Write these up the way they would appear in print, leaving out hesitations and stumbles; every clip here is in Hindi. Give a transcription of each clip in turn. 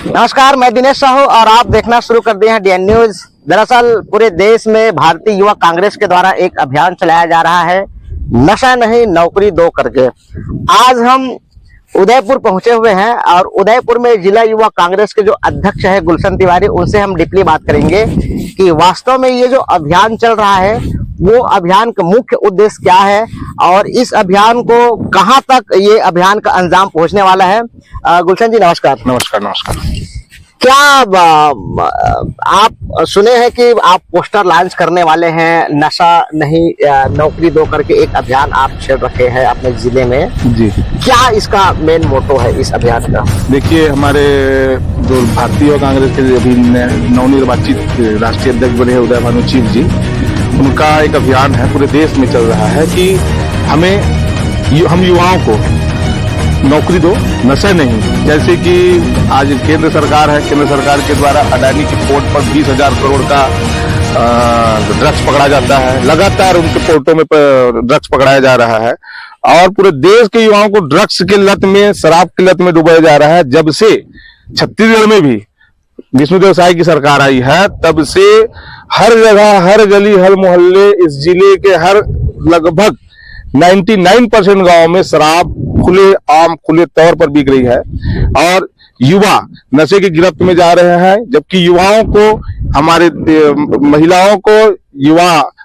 नमस्कार, मैं दिनेश साहू और आप देखना शुरू कर दिए हैं डीएन न्यूज। दरअसल पूरे देश में भारतीय युवा कांग्रेस के द्वारा एक अभियान चलाया जा रहा है, नशा नहीं नौकरी दो करके। आज हम उदयपुर पहुंचे हुए हैं और उदयपुर में जिला युवा कांग्रेस के जो अध्यक्ष है गुलशन तिवारी, उनसे हम डीपली बात करेंगे कि वास्तव में ये जो अभियान चल रहा है वो अभियान का मुख्य उद्देश्य क्या है और इस अभियान को कहां तक ये अभियान का अंजाम पहुंचने वाला है। गुलशन जी नमस्कार। नमस्कार नमस्कार। क्या आप सुने हैं कि आप पोस्टर लॉन्च करने वाले हैं, नशा नहीं नौकरी दो करके एक अभियान आप छेड़ रखे हैं अपने जिले में जी। क्या इसका मेन मोटो है इस अभियान का? देखिए, हमारे जो भारतीय कांग्रेस के अभी नवनिर्वाचित राष्ट्रीय अध्यक्ष बने हैं उदय भानु चीफ जी, उनका एक अभियान है पूरे देश में चल रहा है कि हम युवाओं को नौकरी दो, नशा नहीं। जैसे कि आज केंद्र सरकार है, केंद्र सरकार के द्वारा अडानी के पोर्ट पर 20,000 करोड़ का ड्रग्स पकड़ा जाता है, लगातार उनके पोर्टों में ड्रग्स पकड़ाया जा रहा है और पूरे देश के युवाओं को ड्रग्स की लत में, शराब की लत में डुबाया जा रहा है। जब से छत्तीसगढ़ में भी विष्णुदेव साय की सरकार आई है, तब से हर जगह, हर गली, हर मोहल्ले, इस जिले के हर लगभग 99% गांव में शराब खुले तौर पर बिक रही है और युवा नशे की गिरफ्त में जा रहे हैं। जबकि युवाओं को, हमारे महिलाओं को,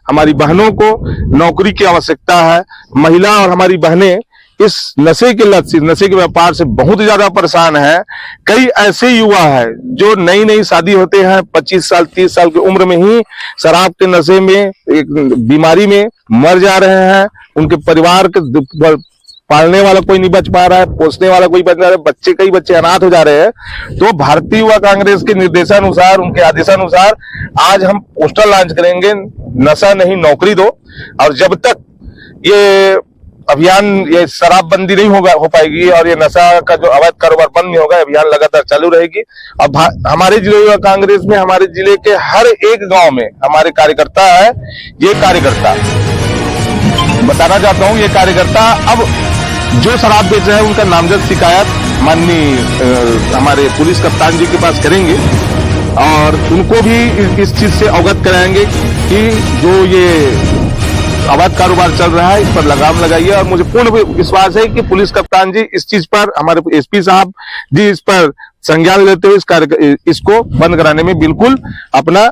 हमारी बहनों को नौकरी की आवश्यकता है। महिला और हमारी बहनें इस नशे के लत से, नशे के व्यापार से बहुत ज्यादा परेशान है। कई ऐसे युवा हैं जो नई शादी होते हैं, 25 साल 30 साल की उम्र में ही शराब के नशे में, एक बीमारी में मर जा रहे हैं। उनके परिवार के पालने वाला कोई नहीं बच पा रहा है, पोसने वाला कोई बच रहा है, कई बच्चे अनाथ हो जा रहे हैं। तो भारतीय युवा कांग्रेस के निर्देशानुसार, उनके आदेशानुसार आज हम पोस्टर लॉन्च करेंगे, नशा नहीं नौकरी दो। और जब तक ये अभियान, ये शराबबंदी नहीं हो पाएगी और ये नशा का जो अवैध कारोबार बंद नहीं होगा, अभियान लगातार चालू रहेगी। अब हमारे जिले युवा कांग्रेस में, हमारे जिले के हर एक गांव में हमारे कार्यकर्ता है। ये कार्यकर्ता, बताना चाहता हूं, ये कार्यकर्ता अब जो शराब बेच रहे हैं उनका नामजद शिकायत माननीय हमारे पुलिस कप्तान जी के पास करेंगे और उनको भी इस चीज से अवगत कराएंगे कि जो ये अवैध कारोबार चल रहा है इस पर लगाम लगाइए। और मुझे पूर्ण विश्वास है कि पुलिस कप्तान जी इस चीज पर, हमारे एसपी साहब जी इस पर संज्ञान लेते हुए इसको बंद कराने में बिल्कुल अपना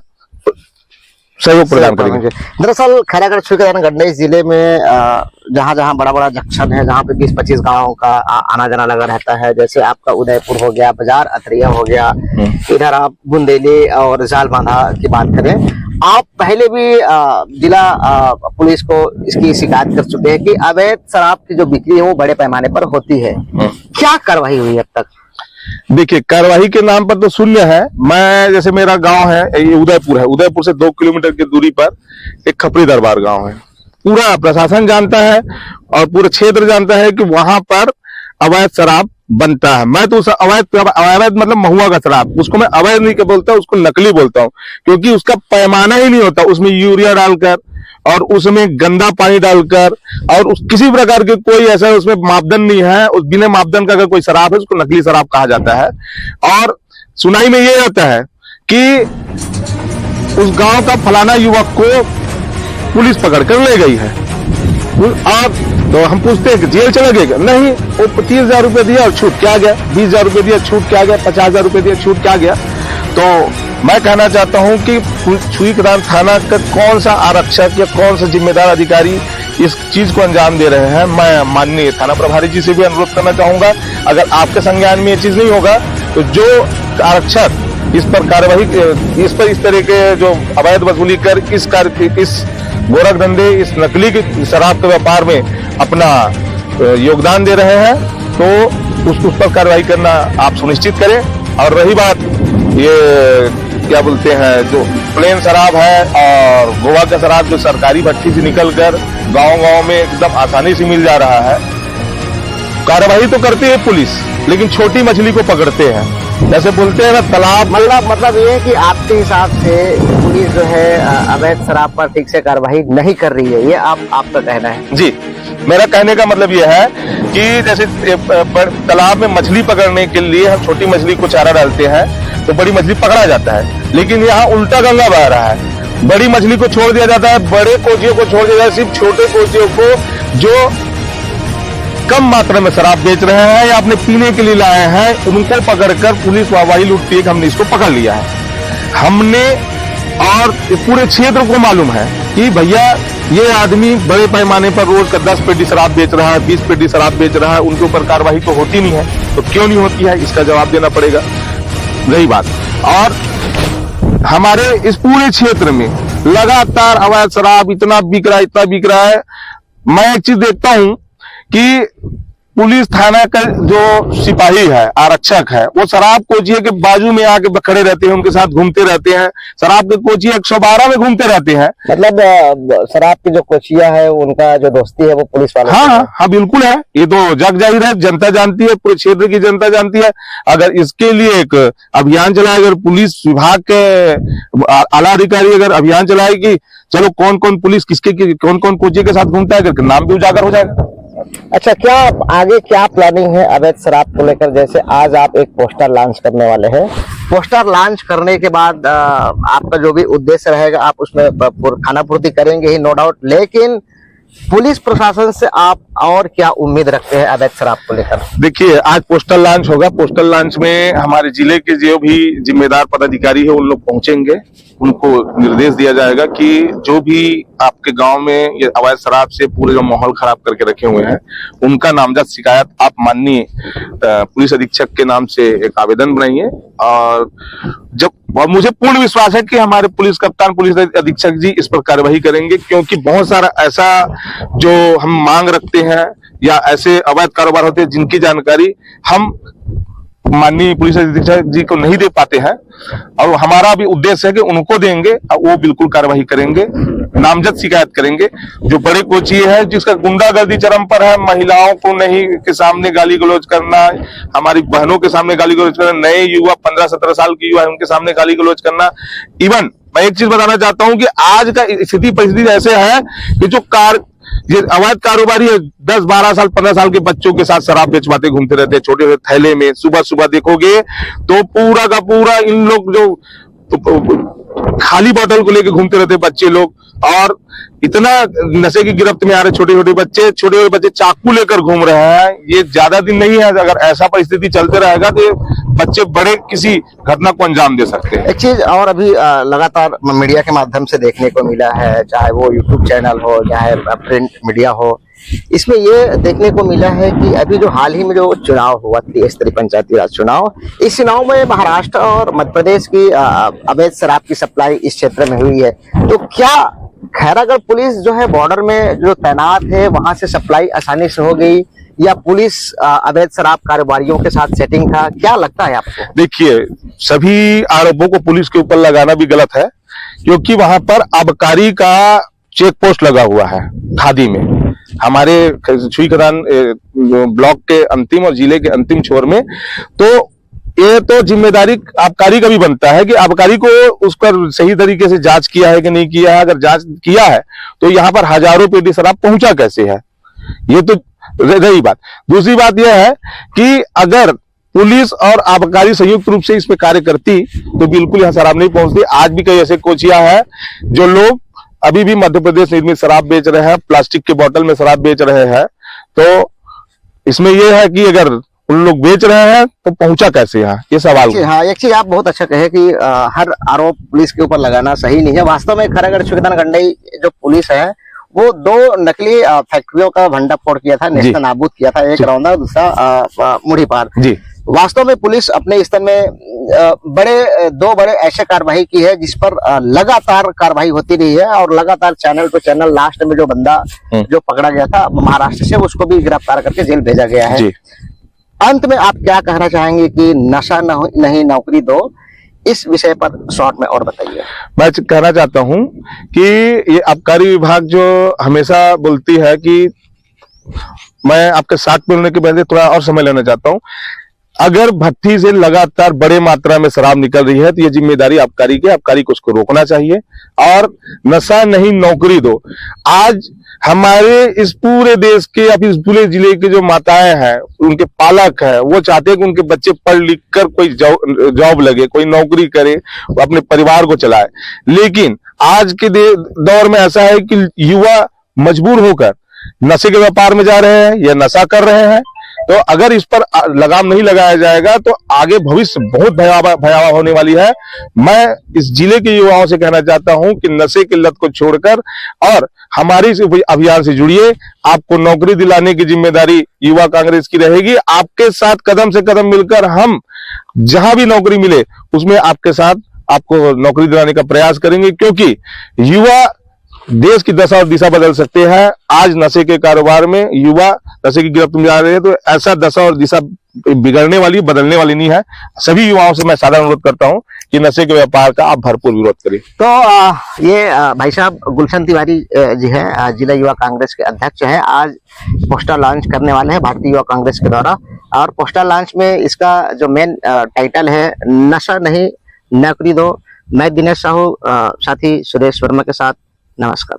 सहयोग प्रदान करेंगे। दरअसल खैरागढ़ छुईखदान गंडई जिले में जहाँ जहाँ बड़ा बड़ा जंक्शन है, जहाँ पे 20-25 गाँव का आना जाना लगा रहता है, जैसे आपका उदयपुर हो गया, बाजार अतरिया हो गया, इधर आप बुंदेली और जाल बांधा की बात करें, आप पहले भी जिला पुलिस को इसकी शिकायत कर चुके हैं कि अवैध शराब की जो बिक्री है वो बड़े पैमाने पर होती है। क्या कार्रवाई हुई अब तक? देखिए, कार्रवाई के नाम पर तो शून्य है। मैं, जैसे मेरा गांव है, ये उदयपुर है, उदयपुर से 2 किलोमीटर की दूरी पर एक खपरी दरबार गांव है। पूरा प्रशासन जानता है और पूरा क्षेत्र जानता है कि वहां पर अवैध शराब बनता है। मैं तो उस अवैध मतलब महुआ का शराब, उसको मैं अवैध नहीं बोलता, उसको नकली बोलता हूँ, क्योंकि उसका पैमाना ही नहीं होता। उसमें यूरिया डालकर और उसमें गंदा पानी डालकर और किसी प्रकार के कोई ऐसा उसमें मापदंड नहीं है। उस बिना मापदंड का अगर कोई शराब है उसको नकली शराब कहा जाता है। और सुनाई में ये आता है कि उस गांव का फलाना युवक को पुलिस पकड़ कर ले गई है और तो हम पूछते हैं कि जेल चला गया? नहीं, वो 30,000 रुपये दिया और छूट क्या गया, 20,000 रुपये दिया छूट क्या गया, 50,000 रुपये दिया छूट क्या गया। तो मैं कहना चाहता हूं कि छुईखदान थाना का कौन सा आरक्षक या कौन सा जिम्मेदार अधिकारी इस चीज को अंजाम दे रहे हैं। मैं माननीय थाना प्रभारी जी से भी अनुरोध करना चाहूंगा, अगर आपके संज्ञान में ये चीज नहीं होगा तो जो आरक्षक इस पर कार्यवाही, इस तरह के जो अवैध वसूली कर इस गोरख धंधे, इस नकली की शराब के व्यापार में अपना योगदान दे रहे हैं, तो उस पर कार्रवाई करना आप सुनिश्चित करें। और रही बात ये क्या बोलते हैं, जो प्लेन शराब है और गोवा का शराब जो सरकारी भट्टी से निकलकर गांव-गांव में एकदम आसानी से मिल जा रहा है, कार्रवाई तो करती है पुलिस, लेकिन छोटी मछली को पकड़ते हैं। जैसे बोलते हैं ना तालाब, मतलब ये है कि आपके हिसाब से पुलिस जो है अवैध शराब पर ठीक से कार्रवाई नहीं कर रही है, ये आपका कहना है? जी, मेरा कहने का मतलब यह है कि जैसे तालाब में मछली पकड़ने के लिए हम छोटी मछली को चारा डालते हैं तो बड़ी मछली पकड़ा जाता है, लेकिन यहाँ उल्टा गंगा बह रहा है। बड़ी मछली को छोड़ दिया जाता है, बड़े कोचियों को छोड़ दिया जाता है, सिर्फ छोटे कोचियों को जो कम मात्रा में शराब बेच रहे हैं या अपने पीने के लिए लाए हैं, उनको पकड़कर पुलिस वाहवाही लूटती है कि हमने इसको पकड़ लिया है। हमने और पूरे क्षेत्र को मालूम है कि भैया ये आदमी बड़े पैमाने पर रोज का 10 पेटी शराब बेच रहा है, 20 पेटी शराब बेच रहा है, उनके ऊपर कार्रवाई तो होती नहीं है। तो क्यों नहीं होती है, इसका जवाब देना पड़ेगा। रही बात, और हमारे इस पूरे क्षेत्र में लगातार अवैध शराब इतना बिक रहा है। मैं एक चीज देखता हूं कि पुलिस थाना का जो सिपाही है, आरक्षक है, वो शराब कोचिए के बाजू में आके खड़े रहते हैं, उनके साथ घूमते रहते हैं। शराब के कोचिया 112 में घूमते रहते हैं। मतलब शराब की जो कोचिया है उनका जो दोस्ती है वो पुलिस वालों से है। हाँ बिल्कुल है, ये तो जग जाहिर है, जनता जानती है, पूरे क्षेत्र की जनता जानती है। अगर इसके लिए एक अभियान चलाए, अगर पुलिस विभाग के आला अधिकारी अगर अभियान चलाए कि चलो कौन कौन पुलिस किसके कौन कौन कोचिए के साथ घूमता है, करके नाम भी उजागर हो जाएगा। अच्छा, क्या आगे क्या प्लानिंग है अवैध शराब को लेकर? जैसे आज आप एक पोस्टर लॉन्च करने वाले हैं, पोस्टर लॉन्च करने के बाद आपका जो भी उद्देश्य रहेगा आप उसमें खानापूर्ति करेंगे ही, नो डाउट, लेकिन पुलिस प्रशासन से आप और क्या उम्मीद रखते हैं अवैध शराब को लेकर? देखिए, आज पोस्टर लॉन्च होगा। पोस्टर लॉन्च में हमारे जिले के जो भी जिम्मेदार पदाधिकारी है उन लोग पहुंचेंगे, उनको निर्देश दिया जाएगा कि जो भी आपके गांव में ये अवैध शराब से पूरे जो माहौल खराब करके रखे हुए हैं, उनका नामजद शिकायत आप माननीय पुलिस अधीक्षक के नाम से एक आवेदन बनाइए। और मुझे पूर्ण विश्वास है कि हमारे पुलिस कप्तान, पुलिस अधीक्षक जी इस पर कार्रवाई करेंगे, क्योंकि बहुत सारा ऐसा जो हम मांग रखते हैं या ऐसे अवैध कारोबार होते हैं जिनकी जानकारी हम माननीय पुलिस अधीक्षक जी को नहीं दे पाते हैं, और हमारा भी उद्देश्य है कि उनको देंगे और वो बिल्कुल कार्रवाई करेंगे, नामजद शिकायत करेंगे। जो बड़े कोचिए है जिसका गुंडागर्दी चरम पर है, महिलाओं को नहीं के सामने गाली गलौज करना, हमारी बहनों के सामने गाली गलौज करना, नए युवा 15-17 साल की युवा है उनके सामने गाली गलौज करना। इवन मैं एक चीज बताना चाहता हूं कि आज का स्थिति परिस्थिति ऐसे है कि जो ये अवैध कारोबारी है 10-12 साल 15 साल के बच्चों के साथ शराब बेचवाते घूमते रहते हैं छोटे छोटे थैले में। सुबह सुबह देखोगे तो पूरा का पूरा इन लोग जो खाली बोतल को लेके घूमते रहते बच्चे लोग, और इतना नशे की गिरफ्त में आ रहे छोटे छोटे बच्चे चाकू लेकर घूम रहे हैं। ये ज्यादा दिन नहीं है, अगर ऐसा परिस्थिति चलते रहेगा तो बच्चे बड़े किसी घटना को अंजाम दे सकते हैं। एक चीज और अभी लगातार मीडिया के माध्यम से देखने को मिला है, चाहे वो यूट्यूब चैनल हो चाहे प्रिंट मीडिया हो, इसमें ये देखने को मिला है कि अभी जो हाल ही में जो चुनाव हुआ, स्तरीय पंचायती राज चुनाव, इस चुनाव में महाराष्ट्र और मध्य प्रदेश की अवैध शराब की सप्लाई इस क्षेत्र में हुई है। तो क्या खैरागढ़ पुलिस जो है बॉर्डर में जो तैनात है वहां से सप्लाई आसानी से हो गई, या पुलिस अवैध शराब कारोबारियों के साथ सेटिंग था? क्या लगता है आपको? देखिए, सभी आरोपों को पुलिस के ऊपर लगाना भी गलत है, क्योंकि वहां पर आबकारी का चेक पोस्ट लगा हुआ है खादी में। हमारे छुई खदान ब्लॉक के अंतिम और जिले के अंतिम छोर में, तो ये तो जिम्मेदारी आबकारी का भी बनता है कि आबकारी को उस पर सही तरीके से जांच किया है कि नहीं किया है। अगर जांच किया है तो यहाँ पर हजारों पेटी शराब पहुंचा कैसे है, ये तो रही बात। दूसरी बात यह है कि अगर पुलिस और आबकारी संयुक्त रूप से इसमें कार्य करती तो बिल्कुल यहाँ शराब नहीं पहुंचती। आज भी कई ऐसे कोचिया है जो लोग अभी भी मध्य प्रदेश निर्मित शराब बेच रहे हैं, प्लास्टिक के बोतल में शराब बेच रहे हैं। तो इसमें यह है कि अगर उन लोग बेच रहे हैं तो पहुंचा कैसे यहाँ, ये सवाल। हाँ, एक चीज आप बहुत अच्छा कहे कि हर आरोप पुलिस के ऊपर लगाना सही नहीं है। वास्तव में खैरागढ़ छुईखदान गंडई जो पुलिस है वो 2 नकली फैक्ट्रियों का भंडाफोड़ किया था, नेस्त नाबूद किया था, एक रौंदा दूसरा मुड़ी पार जी। वास्तव में पुलिस अपने स्तर में 2 बड़े ऐसे कार्रवाई की है जिस पर लगातार कार्रवाई होती रही है, और लगातार चैनल टू चैनल लास्ट में जो बंदा जो पकड़ा गया था महाराष्ट्र से, उसको भी गिरफ्तार करके जेल भेजा गया है। अंत में आप क्या कहना चाहेंगे कि नशा नहीं नौकरी दो, इस विषय पर शॉर्ट में और बताइए। मैं कहना चाहता हूं कि ये आबकारी विभाग जो हमेशा बोलती है कि मैं आपके साथ मिलने के पहले थोड़ा और समय लेना चाहता हूं। अगर भट्टी से लगातार बड़े मात्रा में शराब निकल रही है तो ये जिम्मेदारी आबकारी की, आबकारी को उसको रोकना चाहिए और नशा नहीं नौकरी दो। आज हमारे इस पूरे देश के या फिर इस पूरे जिले के जो माताएं हैं, उनके पालक हैं, वो चाहते हैं कि उनके बच्चे पढ़ लिख कर कोई जॉब लगे, कोई नौकरी करे, अपने परिवार को चलाए। लेकिन आज के दौर में ऐसा है कि युवा मजबूर होकर नशे के व्यापार में जा रहे हैं या नशा कर रहे हैं। तो अगर इस पर लगाम नहीं लगाया जाएगा तो आगे भविष्य बहुत भयावह होने वाली है। मैं इस जिले के युवाओं से कहना चाहता हूं कि नशे की लत को छोड़कर और हमारे इस अभियान से जुड़िए। आपको नौकरी दिलाने की जिम्मेदारी युवा कांग्रेस की रहेगी। आपके साथ कदम से कदम मिलकर हम जहां भी नौकरी मिले उसमें आपके साथ आपको नौकरी दिलाने का प्रयास करेंगे, क्योंकि युवा देश की दशा और दिशा बदल सकते हैं। आज नशे के कारोबार में युवा नशे की गिरफ्त में जा रहे हैं, तो ऐसा दशा और दिशा बिगड़ने वाली, बदलने वाली नहीं है। सभी युवाओं से मैं सादा अनुरोध करता हूं कि नशे के व्यापार का आप भरपूर विरोध करें। तो ये भाई साहब गुलशन तिवारी जी है, जिला युवा कांग्रेस के अध्यक्ष है। आज पोस्टर लॉन्च करने वाले हैं भारतीय युवा कांग्रेस के द्वारा, और पोस्टर लॉन्च में इसका जो मेन टाइटल है नशा नहीं नौकरी दो। मैं दिनेश साहू, साथी सुरेश वर्मा के साथ, नमस्कार।